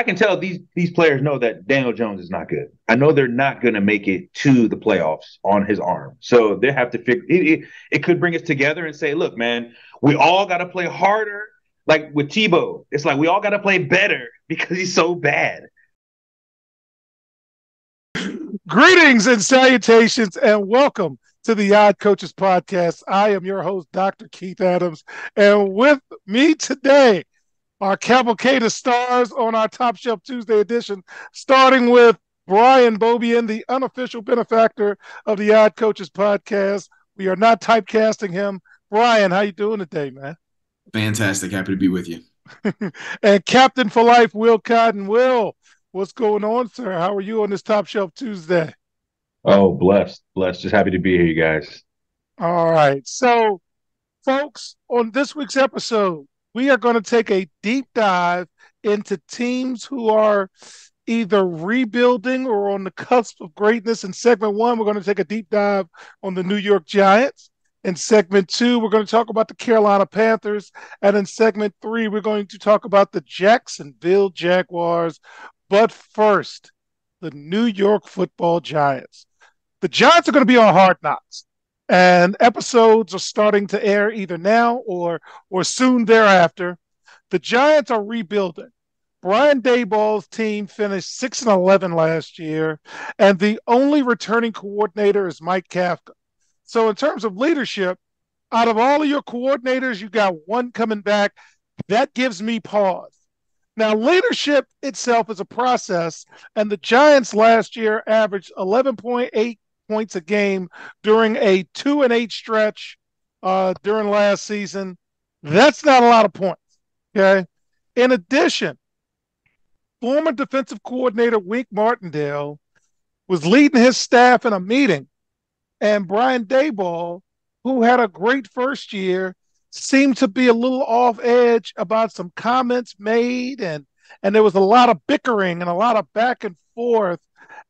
can tell these players know that Daniel Jones is not good. I know they're not going to make it to the playoffs on his arm. So they have to figure it could bring us together and say, look, man, we all got to play harder. Like with Tebow, it's like we all got to play better because he's so bad. Greetings and salutations, and welcome to the Odd Coaches Podcast. I am your host, Dr. Keith Adams, and with me today, our cavalcade of stars on our Top Shelf Tuesday edition, starting with Brian Bobian, the unofficial benefactor of the Odd Coaches Podcast. We are not typecasting him. Brian, how you doing today, man? Fantastic. Happy to be with you. And Captain for Life, Will Cotton. Will, what's going on, sir? How are you on this Top Shelf Tuesday? Oh, blessed, blessed. Just happy to be here, you guys. All right. So, folks, on this week's episode, we are going to take a deep dive into teams who are either rebuilding or on the cusp of greatness. In segment one, we're going to take a deep dive on the New York Giants. In segment two, we're going to talk about the Carolina Panthers. And in segment three, we're going to talk about the Jacksonville Jaguars. But first, the New York Football Giants. The Giants are going to be on Hard Knocks, and episodes are starting to air either now or soon thereafter. The Giants are rebuilding. Brian Daboll's team finished 6-11 last year, and the only returning coordinator is Mike Kafka. So, in terms of leadership, out of all of your coordinators, you got one coming back. That gives me pause. Now, leadership itself is a process, and the Giants last year averaged 11.8 points a game during a 2-8 stretch during last season. That's not a lot of points. Okay. In addition, former defensive coordinator Wink Martindale was leading his staff in a meeting, and Brian Daboll, who had a great first year, seemed to be a little off edge about some comments made, and there was a lot of bickering and a lot of back and forth,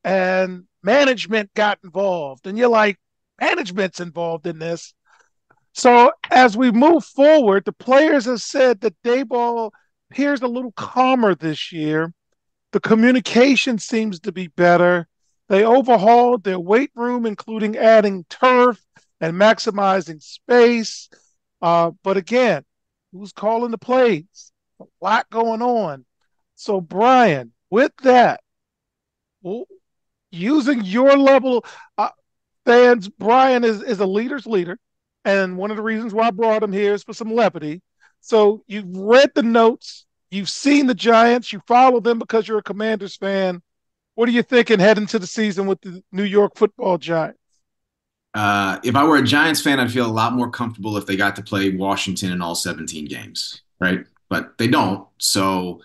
and management got involved. And you're like, management's involved in this. So as we move forward, the players have said that Daboll appears a little calmer this year. The communication seems to be better. They overhauled their weight room, including adding turf and maximizing space. But again, who's calling the plays? A lot going on. So, Brian, with that, using your level fans, Brian is a leader's leader. And one of the reasons why I brought him here is for some levity. So you've read the notes, you've seen the Giants, you follow them because you're a Commanders fan. What are you thinking heading to the season with the New York Football Giants? If I were a Giants fan, I'd feel a lot more comfortable if they got to play Washington in all 17 games, right? But they don't. So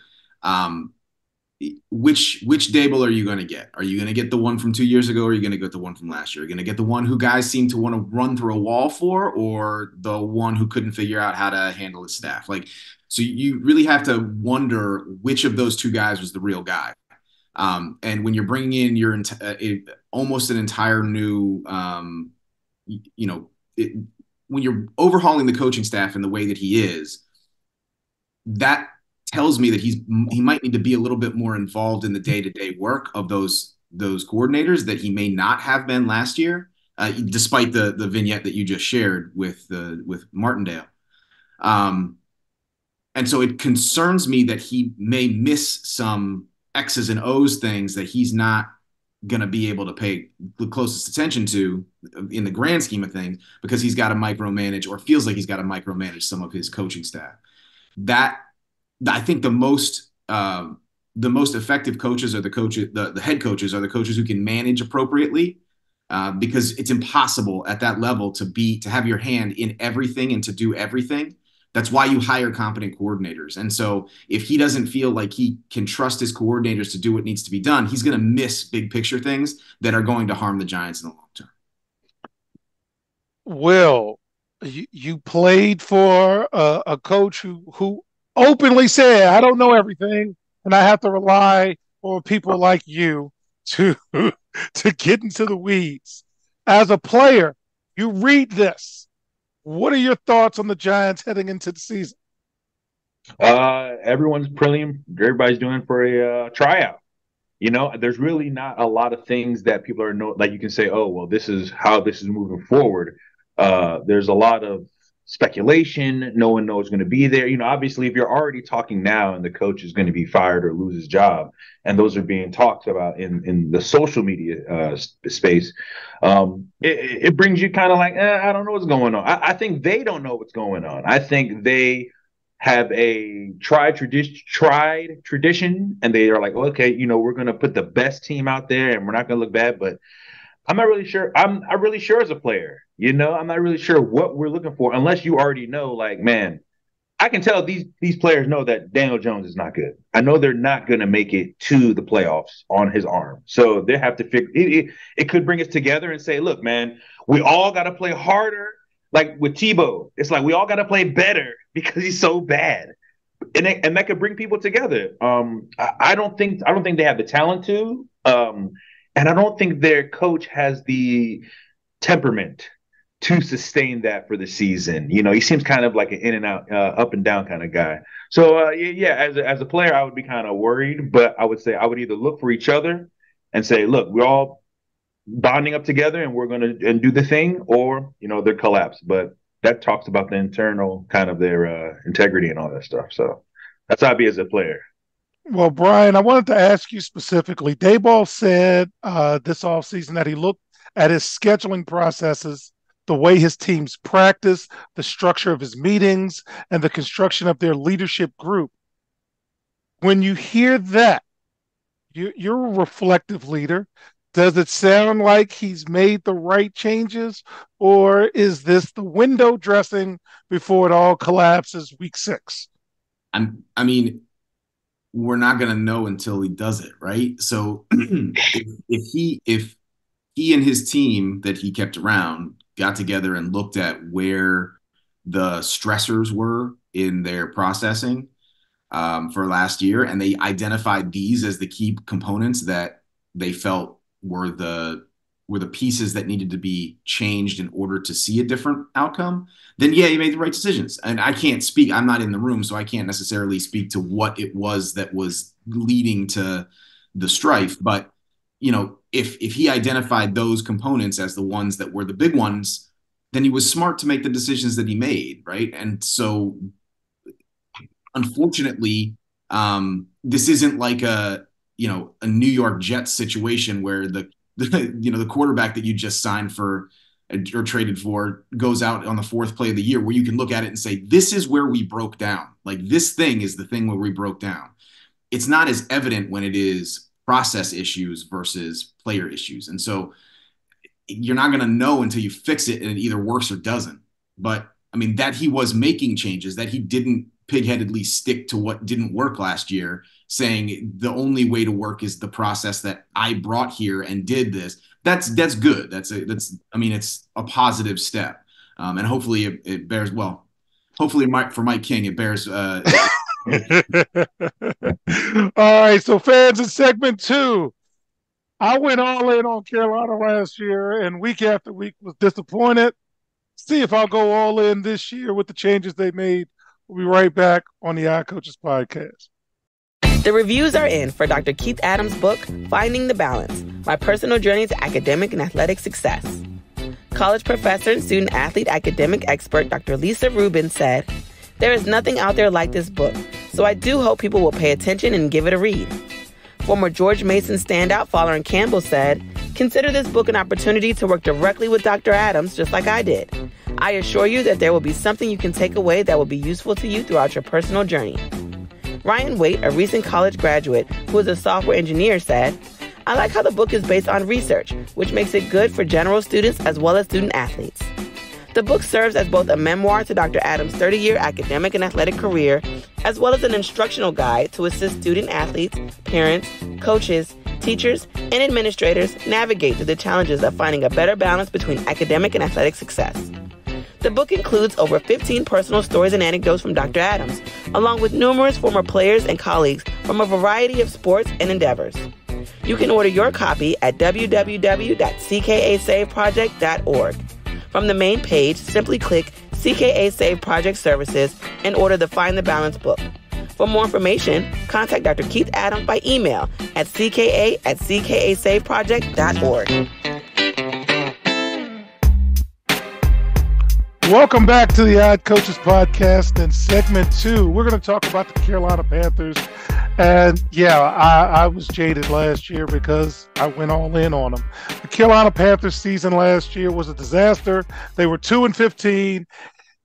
which Daboll are you going to get? Are you going to get the one from 2 years ago, or are you going to get the one from last year? Are you going to get the one who guys seem to want to run through a wall for, or the one who couldn't figure out how to handle his staff? So you really have to wonder which of those two guys was the real guy. And when you're bringing in almost an entire new, when you're overhauling the coaching staff in the way that he is, that tells me that he might need to be a little bit more involved in the day-to-day work of those coordinators that he may not have been last year, despite the vignette that you just shared with Martindale. And so it concerns me that he may miss some X's and O's things that he's not going to be able to pay the closest attention to in the grand scheme of things, because he's got to micromanage, or feels like he's got to micromanage, some of his coaching staff. That I think the most effective coaches are the head coaches are the coaches who can manage appropriately, because it's impossible at that level to have your hand in everything and to do everything. That's why you hire competent coordinators. And so if he doesn't feel like he can trust his coordinators to do what needs to be done, he's going to miss big picture things that are going to harm the Giants in the long term. Will, you played for a coach who openly said, I don't know everything, and I have to rely on people like you to get into the weeds. As a player, you read this. What are your thoughts on the Giants heading into the season? Everybody's doing for a tryout. There's really not a lot of things that people are like you can say, oh, well, this is how this is moving forward. There's a lot of speculation. No one knows going to be there. Obviously, if you're already talking now and the coach is going to be fired or lose his job, and those are being talked about in the social media space, it brings you kind of like, I don't know what's going on. I think they don't know what's going on. I think they have a tried tradition, and they are like, okay, we're going to put the best team out there, and we're not going to look bad. But I'm not really sure. I'm not really sure as a player. I'm not really sure what we're looking for unless you already know. Like, man, I can tell these players know that Daniel Jones is not good. I know they're not going to make it to the playoffs on his arm, so they have to figure. It could bring us together and say, look, man, we all got to play harder. Like with Tebow, it's like we all got to play better because he's so bad, and that could bring people together. I don't think they have the talent to, and I don't think their coach has the temperament to sustain that for the season. He seems kind of like an in and out, up and down kind of guy. So yeah, as a player, I would be kind of worried, but I would say I would either look for each other and say, look, we're all bonding up together and we're going to do the thing, or they're collapse. But that talks about the internal kind of their integrity and all that stuff. So that's how I'd be as a player. Well, Brian, I wanted to ask you specifically. Daboll said this offseason that he looked at his scheduling processes, the way his teams practice, the structure of his meetings, and the construction of their leadership group. When you hear that, you're a reflective leader. Does it sound like he's made the right changes, or is this the window dressing before it all collapses week 6? I mean, we're not going to know until he does it, right? So if he and his team that he kept around got together and looked at where the stressors were in their processing for last year, and they identified these as the key components that they felt were the pieces that needed to be changed in order to see a different outcome, then yeah, he made the right decisions. And I can't speak, I'm not in the room, so I can't necessarily speak to what it was that was leading to the strife. But, if he identified those components as the ones that were the big ones, then he was smart to make the decisions that he made, right? And so, unfortunately, this isn't like a New York Jets situation where the quarterback that you just signed for or traded for goes out on the 4th play of the year, where you can look at it and say, this is where we broke down. Like, this thing is the thing where we broke down. It's not as evident when it is process issues versus player issues. And so you're not going to know until you fix it, and it either works or doesn't. But I mean, that he was making changes, that he didn't pigheadedly stick to what didn't work last year, saying the only way to work is the process that I brought here and did this. That's good. It's a positive step. And hopefully it bears, well, hopefully for Mike King, it bears. All right. So fans, in segment 2, I went all in on Carolina last year and week after week was disappointed. See if I'll go all in this year with the changes they made. We'll be right back on the iCoaches podcast. The reviews are in for Dr. Keith Adams' book, Finding the Balance, My Personal Journey to Academic and Athletic Success. College professor and student-athlete academic expert Dr. Lisa Rubin said, "There is nothing out there like this book, so I do hope people will pay attention and give it a read." Former George Mason standout Folarin Campbell said, "Consider this book an opportunity to work directly with Dr. Adams, just like I did. I assure you that there will be something you can take away that will be useful to you throughout your personal journey." Ryan Waite, a recent college graduate who is a software engineer, said, "I like how the book is based on research, which makes it good for general students as well as student athletes." The book serves as both a memoir to Dr. Adams' 30-year academic and athletic career, as well as an instructional guide to assist student athletes, parents, coaches, teachers, and administrators navigate through the challenges of finding a better balance between academic and athletic success. The book includes over 15 personal stories and anecdotes from Dr. Adams, along with numerous former players and colleagues from a variety of sports and endeavors. You can order your copy at www.ckasaveproject.org. From the main page, simply click CKA Save Project Services and order the Find the Balance book. For more information, contact Dr. Keith Adams by email at cka@ckasaveproject.org. Welcome back to the Odd Coaches Podcast in segment 2. We're going to talk about the Carolina Panthers. And yeah, I was jaded last year because I went all in on them. The Carolina Panthers season last year was a disaster. They were 2-15.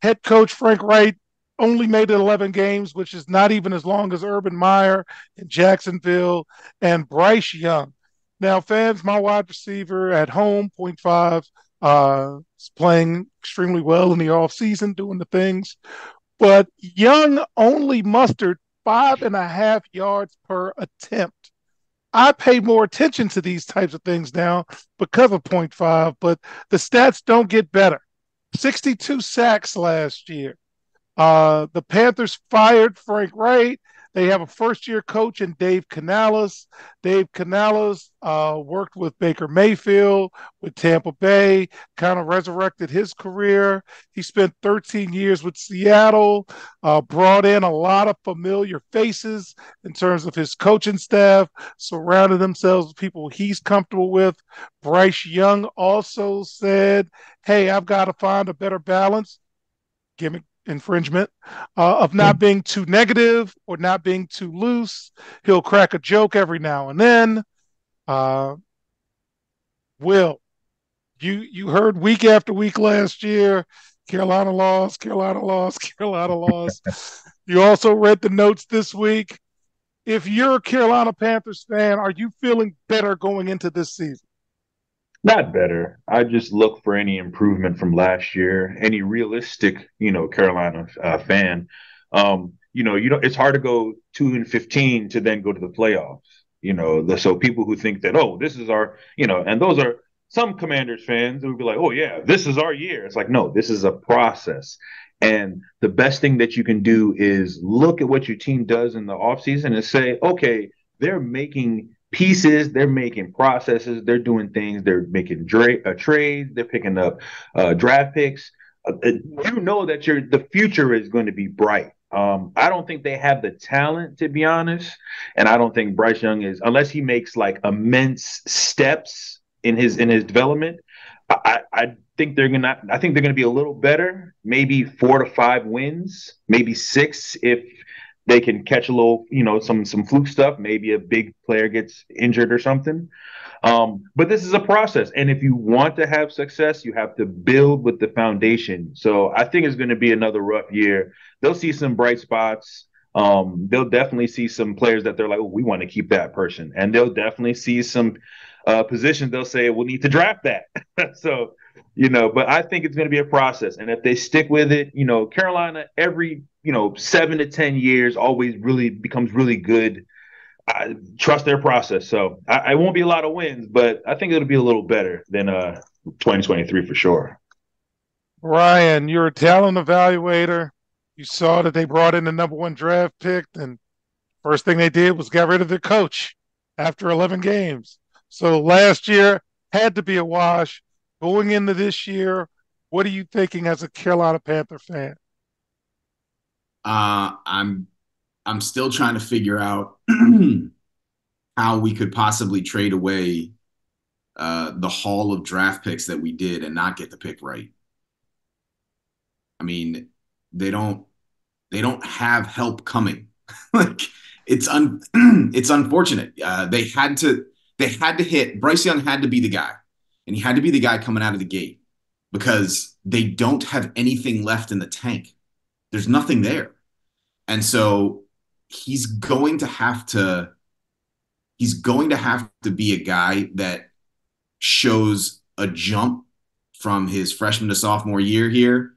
Head coach Frank Reich only made it 11 games, which is not even as long as Urban Meyer in Jacksonville and Bryce Young. Now, fans, my wide receiver at home, 0.5, is playing extremely well in the offseason, doing the things. But Young only mustered 5.5 yards per attempt. I pay more attention to these types of things now because of 0.5, but the stats don't get better. 62 sacks last year. The Panthers fired Frank Reich. They have a first-year coach in Dave Canales. Dave Canales worked with Baker Mayfield, with Tampa Bay, kind of resurrected his career. He spent 13 years with Seattle, brought in a lot of familiar faces in terms of his coaching staff, surrounded themselves with people he's comfortable with. Bryce Young also said, hey, I've got to find a better balance. Gimmick infringement of not being too negative or not being too loose. He'll crack a joke every now and then. Will, you heard week after week last year, Carolina lost, Carolina lost, Carolina lost. You also read the notes this week. If you're a Carolina Panthers fan, are you feeling better going into this season? Not better. I just look for any improvement from last year, any realistic, Carolina fan. It's hard to go 2-15 to then go to the playoffs. So people who think that, oh, this is our, and those are some Commanders fans who would be like, oh yeah, this is our year. It's like, no, this is a process. And the best thing that you can do is look at what your team does in the offseason and say, okay, they're making pieces, they're making processes, they're doing things, they're making trades, they're picking up draft picks. That the future is going to be bright. I don't think they have the talent, to be honest, and I don't think Bryce Young is, unless he makes like immense steps in his development. I think they're gonna be a little better, maybe 4 to 5 wins, maybe 6 if they can catch a little, some fluke stuff. Maybe a big player gets injured or something. But this is a process. And if you want to have success, you have to build with the foundation. So I think it's going to be another rough year. They'll see some bright spots. They'll definitely see some players that they're like, oh, we want to keep that person. And they'll definitely see some positions they'll say, we'll need to draft that. So, but I think it's going to be a process. And if they stick with it, Carolina, every 7 to 10 years always really becomes really good. I trust their process. So I won't be a lot of wins, but I think it'll be a little better than 2023 for sure. Ryan, you're a talent evaluator. You saw that they brought in the number 1 draft pick, and first thing they did was get rid of their coach after 11 games. So last year had to be a wash. Going into this year, what are you thinking as a Carolina Panther fan? I'm still trying to figure out how we could possibly trade away the haul of draft picks that we did and not get the pick right. I mean, they don't have help coming. Like it's unfortunate. They had to hit Bryce Young had to be the guy, and he had to be the guy coming out of the gate because they don't have anything left in the tank. There's nothing there. And so he's going to have to be a guy that shows a jump from his freshman to sophomore year here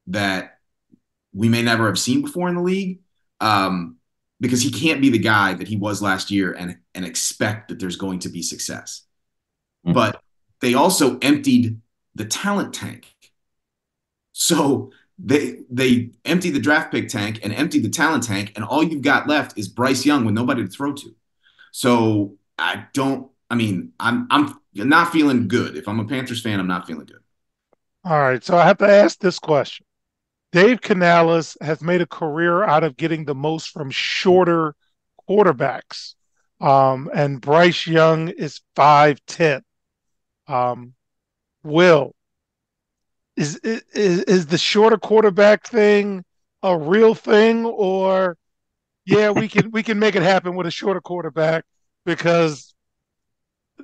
that we may never have seen before in the league, because he can't be the guy that he was last year and expect that there's going to be success. Mm-hmm. But they also emptied the talent tank. So they emptied the draft pick tank and emptied the talent tank, and all you've got left is Bryce Young with nobody to throw to. So I'm not feeling good. If I'm a Panthers fan, I'm not feeling good. All right, so I have to ask this question. Dave Canales has made a career out of getting the most from shorter quarterbacks. And Bryce Young is 5'10". Will, is the shorter quarterback thing a real thing, or yeah, we can make it happen with a shorter quarterback because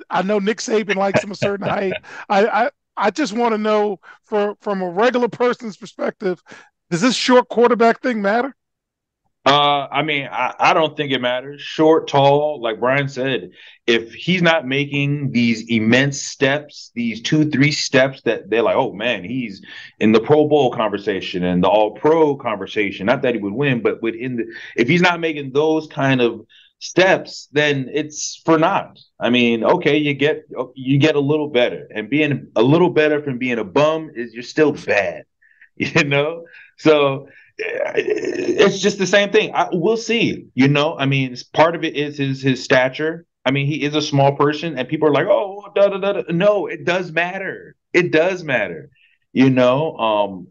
I know Nick Saban likes him a certain height. I just want to know from a regular person's perspective, does this short quarterback thing matter? I mean, I don't think it matters. Short, tall, like Brian said, if he's not making these immense steps, these 2, 3 steps that they're like, oh man, he's in the Pro Bowl conversation and the All Pro conversation. Not that he would win, but if he's not making those kind of steps, then it's for naught. I mean, okay, you get a little better, and being a little better from being a bum is you're still bad, you know. So it's just the same thing. We'll see. I mean, part of it is his stature. I mean, he is a small person, and people are like, "Oh, da da da." No, it does matter. It does matter. And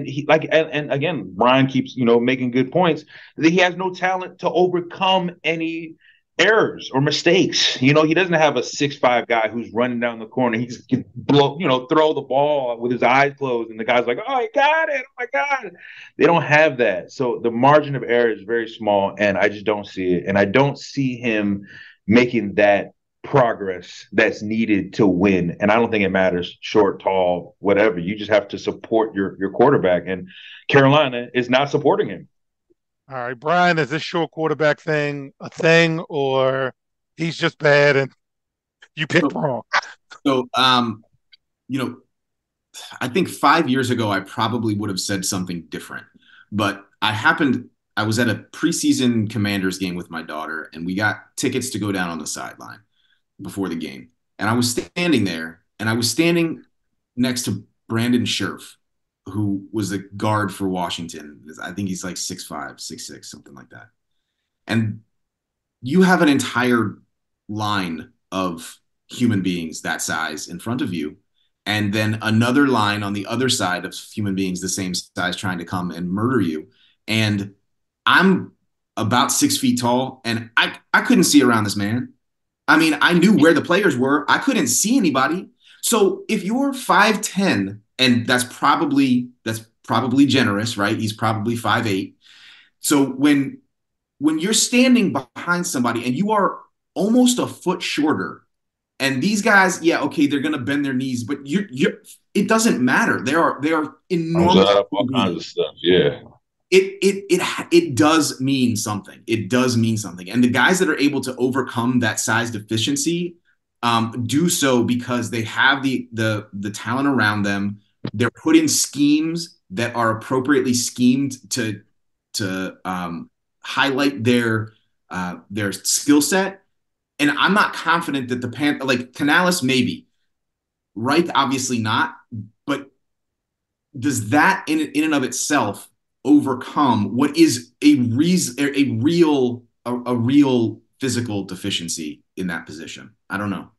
he and again, Brian keeps making good points that he has no talent to overcome any errors or mistakes. He doesn't have a 6'5" guy who's running down the corner. He just can throw the ball with his eyes closed, and the guy's like, "Oh, he got it! Oh my God!" They don't have that, so the margin of error is very small, and I just don't see it. And I don't see him making that progress that's needed to win. And I don't think it matters, short, tall, whatever. You just have to support your quarterback, and Carolina is not supporting him. All right, Brian, is this short quarterback thing a thing, or he's just bad and you picked wrong? So, I think 5 years ago, I probably would have said something different, but I was at a preseason Commanders game with my daughter, and we got tickets to go down on the sideline before the game. And I was standing there, and I was standing next to Brandon Scherf, who was a guard for Washington. I think he's like 6'5", 6'6", something like that. And you have an entire line of human beings that size in front of you, and then another line on the other side of human beings the same size trying to come and murder you. And I'm about 6 feet tall, and I couldn't see around this man. I mean, I knew where the players were. I couldn't see anybody. So if you're 5'10", and that's probably generous, right? He's probably 5'8". So when you're standing behind somebody and you are almost a foot shorter, and these guys, yeah, okay, they're gonna bend their knees, but it doesn't matter. They are enormous. All kinds of stuff, yeah. It does mean something. It does mean something. And the guys that are able to overcome that size deficiency do so because they have the talent around them. They're put in schemes that are appropriately schemed to highlight their skill set. And I'm not confident that like Canales maybe, right? Obviously not. But does that in and of itself overcome what is a real physical deficiency in that position? I don't know.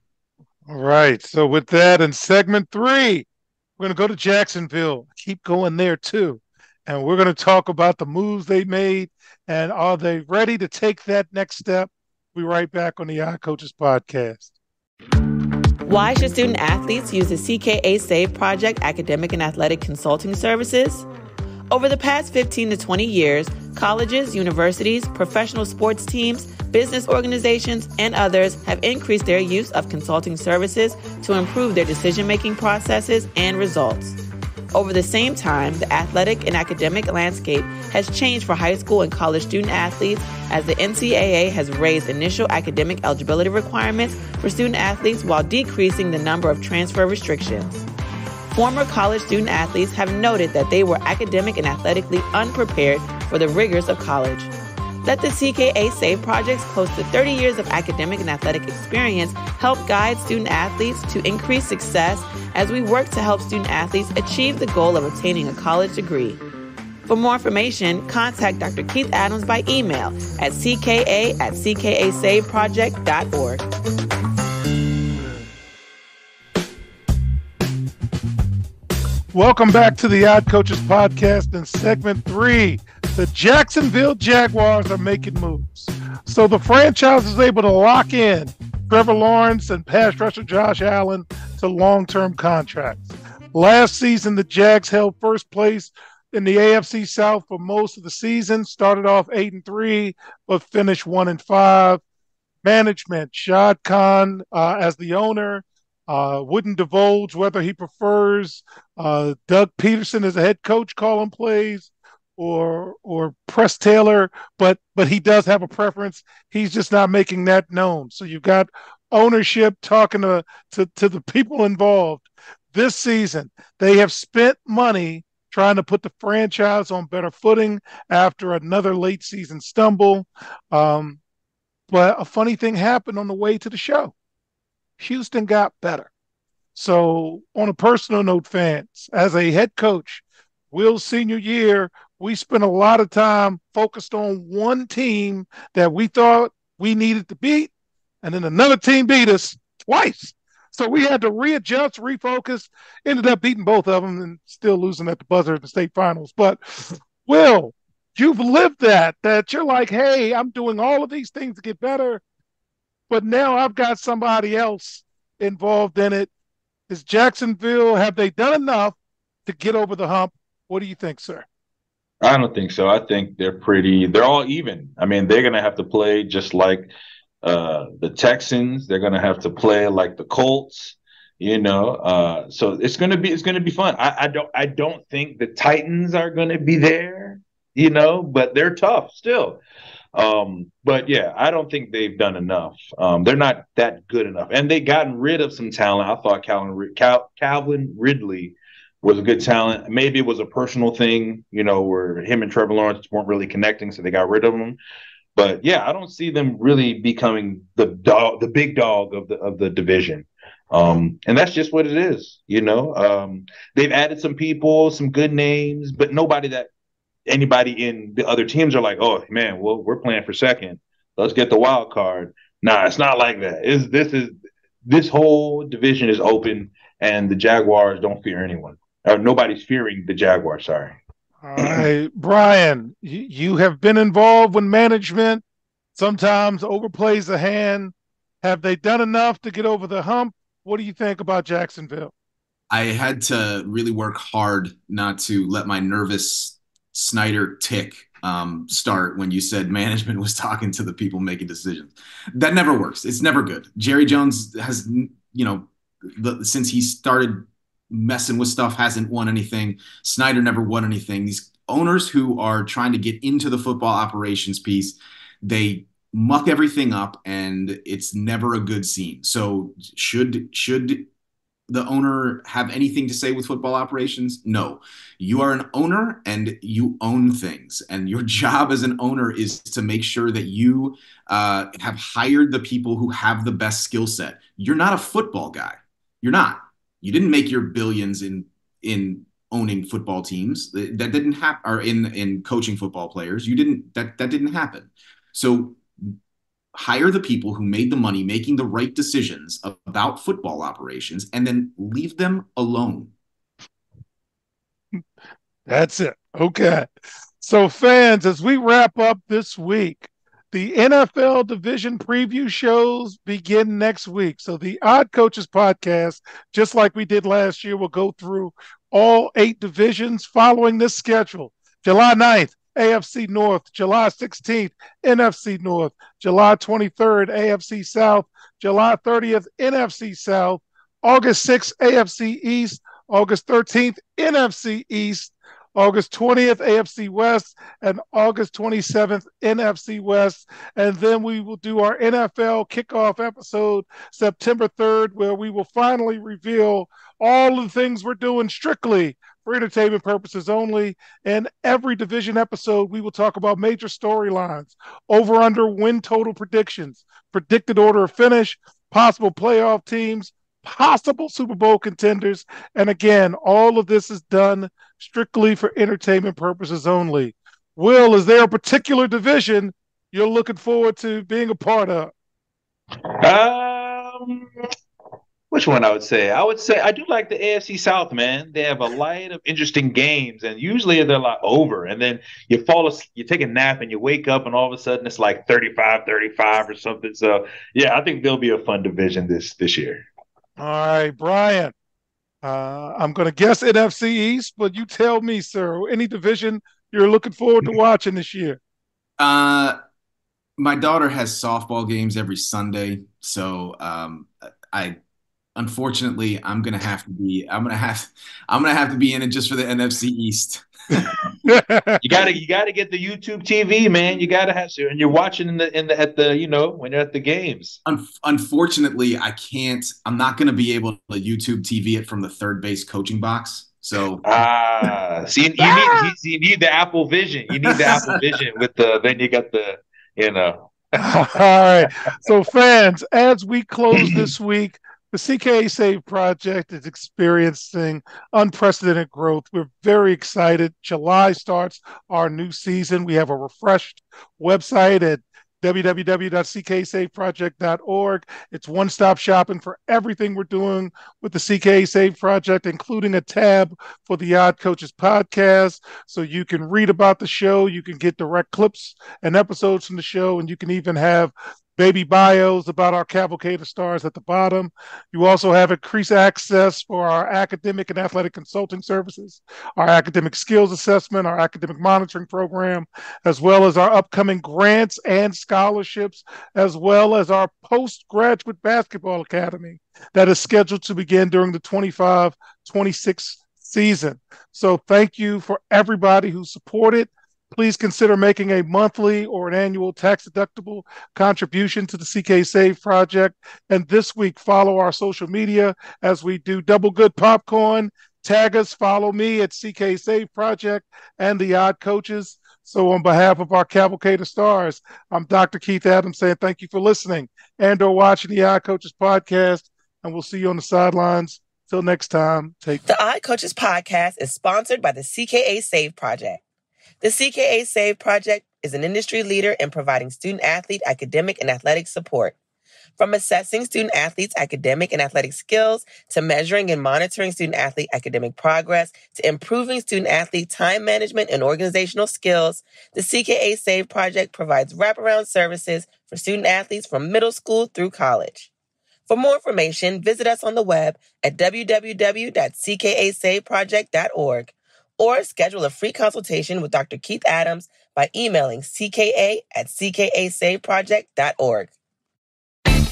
All right. So with that, in segment 3, we're going to go to Jacksonville. Keep going there too. And we're going to talk about the moves they made and are they ready to take that next step? We'll be right back on the iCoaches podcast. Why should student athletes use the CKA SAVE Project academic and athletic consulting services? Over the past 15 to 20 years, colleges, universities, professional sports teams, business organizations, and others have increased their use of consulting services to improve their decision-making processes and results. Over the same time, the athletic and academic landscape has changed for high school and college student athletes as the NCAA has raised initial academic eligibility requirements for student athletes while decreasing the number of transfer restrictions. Former college student athletes have noted that they were academic and athletically unprepared for the rigors of college. Let the CKA SAVE Project's close to 30 years of academic and athletic experience help guide student athletes to increase success as we work to help student athletes achieve the goal of obtaining a college degree. For more information, contact Dr. Keith Adams by email at cka@ckasaveproject.org. Welcome back to the Odd Coaches Podcast in segment 3. The Jacksonville Jaguars are making moves. So the franchise is able to lock in Trevor Lawrence and pass rusher Josh Allen to long-term contracts. Last season, the Jags held first place in the AFC South for most of the season, started off 8-3, but finished 1-5. Management, Shad Khan as the owner, wouldn't divulge whether he prefers Doug Peterson as a head coach calling plays or Press Taylor, but he does have a preference. He's just not making that known. So you've got ownership talking to the people involved. This season, they have spent money trying to put the franchise on better footing after another late season stumble. But a funny thing happened on the way to the show. Houston got better. So on a personal note, fans, as a head coach, Will's senior year, we spent a lot of time focused on one team that we thought we needed to beat, and then another team beat us twice. So we had to readjust, refocus, ended up beating both of them and still losing at the buzzer in the state finals. But Will, you've lived that you're like, hey, I'm doing all of these things to get better, but now I've got somebody else involved in it. Is Jacksonville, have they done enough to get over the hump? What do you think, sir? I don't think so. I think they're all even. I mean, they're going to have to play just like the Texans. They're going to have to play like the Colts, so it's going to be fun. I don't think the Titans are going to be there, but they're tough still. But yeah, I don't think they've done enough. They're not that good enough, and they gotten rid of some talent. I thought Calvin Ridley was a good talent. Maybe it was a personal thing, where him and Trevor Lawrence weren't really connecting, so they got rid of him. But yeah, I don't see them really becoming the big dog of the division. And that's just what it is, They've added some people, some good names, but nobody that anybody in the other teams are like, oh man, well, we're playing for second. Let's get the wild card. Nah, it's not like that. This whole division is open, and the Jaguars don't fear anyone. Or nobody's fearing the Jaguars. Sorry. All right, Brian, you have been involved with management. Sometimes overplays the hand. Have they done enough to get over the hump? What do you think about Jacksonville? I had to really work hard not to let my nervous Snyder tick start when you said management was talking to the people making decisions. That never works. It's never good. Jerry Jones has, since he started messing with stuff, hasn't won anything. Snyder never won anything. These owners who are trying to get into the football operations piece, they muck everything up, and it's never a good scene. So should the owner have anything to say with football operations? No. You are an owner and you own things. And your job as an owner is to make sure that you have hired the people who have the best skill set. You're not a football guy. You're not. You didn't make your billions in owning football teams. That didn't happen, or in coaching football players. That didn't happen. So hire the people who made the money making the right decisions about football operations, and then leave them alone. That's it. Okay. So fans, as we wrap up this week, the NFL division preview shows begin next week. So the Odd Coaches Podcast, just like we did last year, will go through all 8 divisions following this schedule. July 9th, AFC North. July 16th, NFC North. July 23rd, AFC South. July 30th, NFC South. August 6th, AFC East. August 13th, NFC East. August 20th, AFC West, and August 27th, NFC West. And then we will do our NFL kickoff episode September 3rd, where we will finally reveal all of the things we're doing strictly for entertainment purposes only. And every division episode, we will talk about major storylines, over-under win total predictions, predicted order of finish, possible playoff teams, possible Super Bowl contenders. And again, all of this is done strictly for entertainment purposes only. Will, is there a particular division you're looking forward to being a part of? Which one I would say? I would say I do like the AFC South, man. They have a lot of interesting games, and usually they're a lot over. And then you take a nap, and you wake up, and all of a sudden it's like 35-35 or something. So, yeah, I think there'll be a fun division this year. All right, Brian. I'm going to guess NFC East, but you tell me, sir, any division you're looking forward to watching this year? My daughter has softball games every Sunday, so unfortunately, I'm gonna have to be in it just for the NFC East. You gotta get the YouTube TV, man. You gotta have to, and you're watching when you're at the games. Unfortunately, I can't. I'm not gonna be able to YouTube TV it from the third base coaching box. So see, you need the Apple Vision. You need the Apple Vision then you got the. All right. So, fans, as we close this week, the CKA Save Project is experiencing unprecedented growth. We're very excited. July starts our new season. We have a refreshed website at www.cksaveproject.org. It's one-stop shopping for everything we're doing with the CKA Save Project, including a tab for the Odd Coaches podcast. So you can read about the show, you can get direct clips and episodes from the show, and you can even have baby bios about our Cavalcade of Stars at the bottom. You also have increased access for our academic and athletic consulting services, our academic skills assessment, our academic monitoring program, as well as our upcoming grants and scholarships, as well as our postgraduate basketball academy that is scheduled to begin during the 25-26 season. So thank you for everybody who supported. Please consider making a monthly or an annual tax-deductible contribution to the CK Save Project. And this week, follow our social media as we do Double Good Popcorn. Tag us, follow me at CK Save Project and the Odd Coaches. So on behalf of our Cavalcade of Stars, I'm Dr. Keith Adams saying thank you for listening and or watching the Odd Coaches podcast. And we'll see you on the sidelines. Till next time, The Odd Coaches podcast is sponsored by the CKA Save Project. The CKA Save Project is an industry leader in providing student-athlete academic and athletic support. From assessing student-athletes' academic and athletic skills to measuring and monitoring student-athlete academic progress to improving student-athlete time management and organizational skills, the CKA Save Project provides wraparound services for student-athletes from middle school through college. For more information, visit us on the web at www.cksaveproject.org. or schedule a free consultation with Dr. Keith Adams by emailing cka@cksaveproject.org.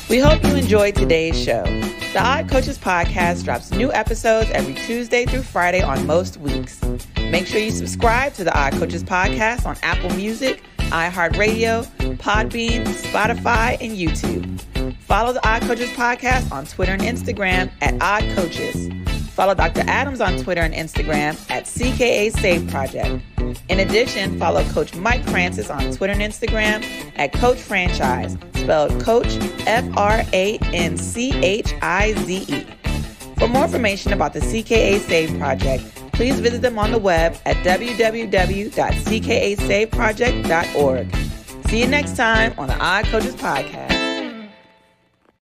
We hope you enjoyed today's show. The Odd Coaches podcast drops new episodes every Tuesday through Friday on most weeks. Make sure you subscribe to the Odd Coaches podcast on Apple Music, iHeartRadio, Podbean, Spotify, and YouTube. Follow the Odd Coaches podcast on Twitter and Instagram at Odd Coaches. Follow Dr. Adams on Twitter and Instagram at CKA Save Project. In addition, follow Coach Mike Francis on Twitter and Instagram at Coach Franchise, spelled Coach FRANCHIZE. For more information about the CKA Save Project, please visit them on the web at www.cksaveproject.org. See you next time on the Odd Coaches Podcast.